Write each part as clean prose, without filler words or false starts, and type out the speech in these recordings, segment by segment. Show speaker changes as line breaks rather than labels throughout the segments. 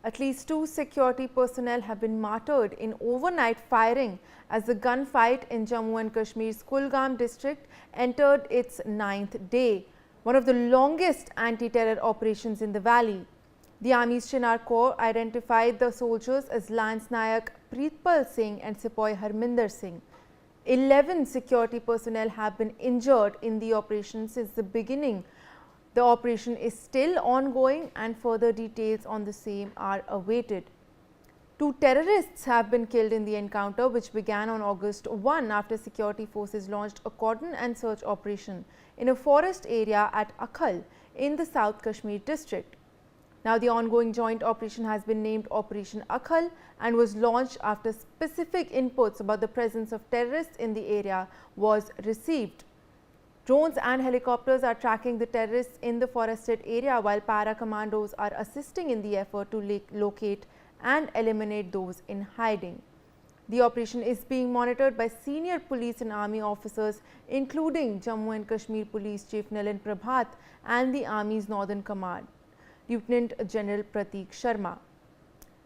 At least 2 security personnel have been martyred in overnight firing as the gunfight in Jammu and Kashmir's Kulgam district entered its 9th day, one of the longest anti-terror operations in the valley. The Army's Chinar Corps identified the soldiers as Lance Nayak Preetpal Singh and Sepoy Harminder Singh. 11 security personnel have been injured in the operation since the beginning. The operation is still ongoing and further details on the same are awaited. 2 terrorists have been killed in the encounter, which began on August 1 after security forces launched a cordon and search operation in a forest area at Akhal in the South Kashmir district. Now, the ongoing joint operation has been named Operation Akhal and was launched after specific inputs about the presence of terrorists in the area was received. Drones and helicopters are tracking the terrorists in the forested area, while para-commandos are assisting in the effort to locate and eliminate those in hiding. The operation is being monitored by senior police and army officers, including Jammu and Kashmir Police Chief Nalin Prabhat and the Army's Northern Command, Lieutenant General Prateek Sharma.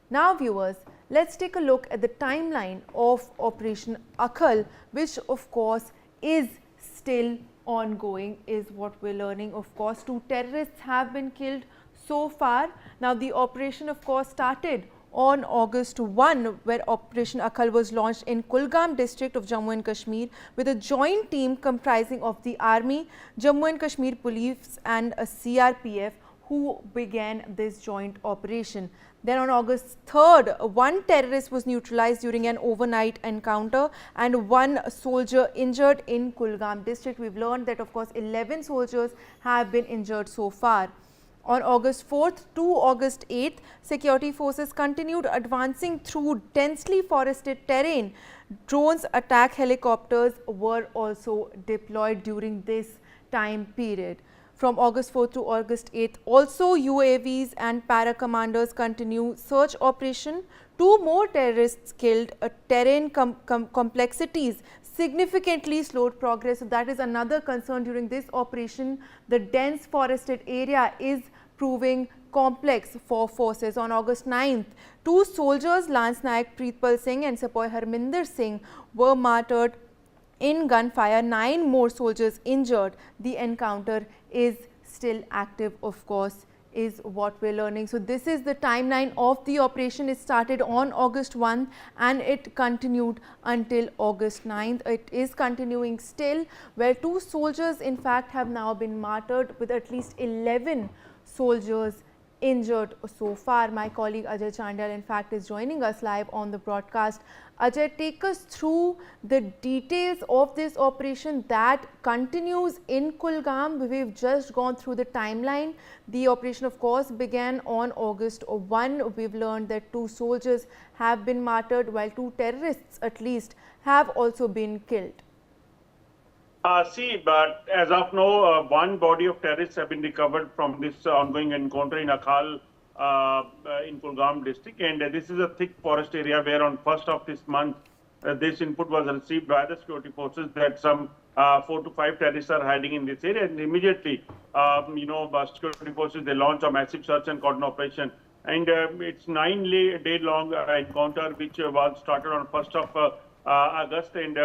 Now, viewers, let's take a look at the timeline of Operation Akhal, which of course is still ongoing, is what we're learning. Of course, 2 terrorists have been killed so far. Now, the operation of course started on August 1, where Operation Akhal was launched in Kulgam district of Jammu and Kashmir with a joint team comprising of the Army, Jammu and Kashmir Police and a CRPF who began this joint operation. Then on August 3rd, 1 terrorist was neutralized during an overnight encounter and 1 soldier injured in Kulgam district. We've learned that of course 11 soldiers have been injured so far. On August 4th to August 8th, security forces continued advancing through densely forested terrain. Drones, attack helicopters were also deployed during this time period. From August 4th to August 8th, also UAVs and para-commanders continue search operation. 2 more terrorists killed. Terrain complexities significantly slowed progress. So that is another concern during this operation. The dense forested area is proving complex for forces. On August 9th, 2 soldiers, Lance Nayak Preetpal Singh and Sepoy Harminder Singh, were martyred in gunfire. 9 more soldiers injured. The encounter is still active, of course, is what we're learning. So this is the timeline of the operation. It started on August 1 and it continued until August 9th. It is continuing still, where 2 soldiers in fact have now been martyred, with at least 11 soldiers injured so far. My colleague Ajay Chandal in fact is joining us live on the broadcast. Ajay, take us through the details of this operation that continues in Kulgam. We've just gone through the timeline. The operation of course began on August 1. We've learned that 2 soldiers have been martyred, while 2 terrorists at least have also been killed.
But as of now, 1 body of terrorists have been recovered from this ongoing encounter in Akhal in Kulgam district, and this is a thick forest area where on 1st of this month this input was received by the security forces that some 4 to 5 terrorists are hiding in this area, and immediately security forces, they launch a massive search and cordon operation, and it's 9-day long encounter which was started on 1st of August, and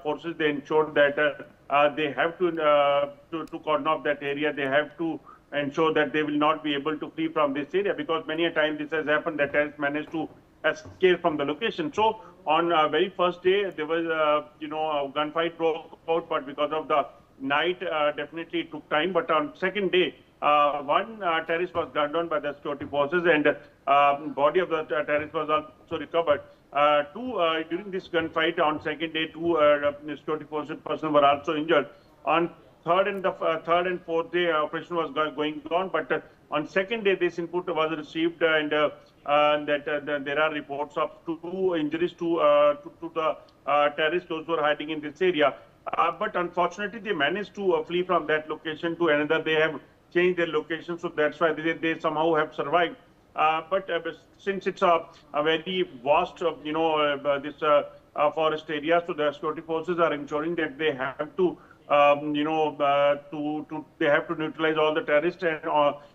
forces, they ensured that they have to cordon off that area. They have to ensure that they will not be able to flee from this area, because many a time this has happened that terrorists managed to escape from the location. So on very first day there was a gunfight broke out, but because of the night definitely it took time. But on second day 1 terrorist was gunned down by the security forces, and body of the terrorist was also recovered. 2 during this gunfight on second day, 2 security forces personnel were also injured. On third and fourth day operation was going on, but on second day this input was received, and that there are reports of 2 injuries to the terrorists, those who are hiding in this area. But unfortunately they managed to flee from that location to another. They have changed their location, so that's why they somehow have survived. But since it's a very vast, this forest area, so the security forces are ensuring that they have to they have to neutralize all the terrorists,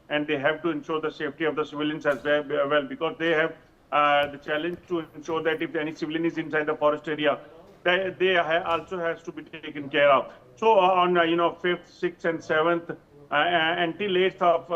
and they have to ensure the safety of the civilians as well, because they have the challenge to ensure that if any civilian is inside the forest area, they also has to be taken care of. So on 5th, 6th, and 7th, until 8th of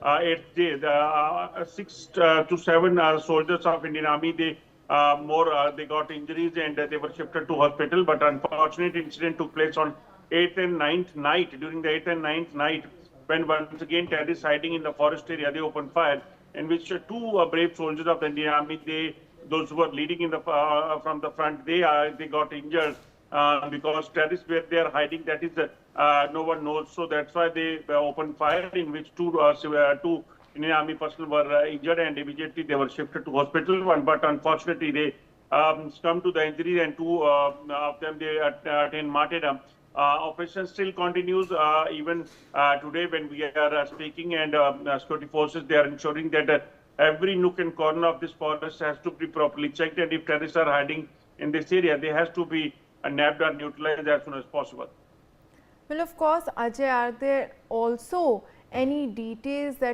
8th day, the 6 to 7 soldiers of Indian Army, they got injuries, and they were shifted to hospital. But unfortunate incident took place on 8th and 9th night. During the 8th and 9th night, when once again terrorists hiding in the forest area, they opened fire, in which two brave soldiers of the Indian Army, those who were leading in the from the front, they got injured, because terrorists where they are hiding, that is no one knows. So that's why they opened fire, in which two Indian Army personnel were injured, and immediately they were shifted to hospital. But unfortunately, they succumbed to the injury, and two of them, they attained martyrdom. Operation still continues even today when we are speaking, and security forces, they are ensuring that every nook and corner of this forest has to be properly checked, and if terrorists are hiding in this area, they has to be nabbed or neutralized as soon as possible.
Well, of course, Ajay, are there also any details that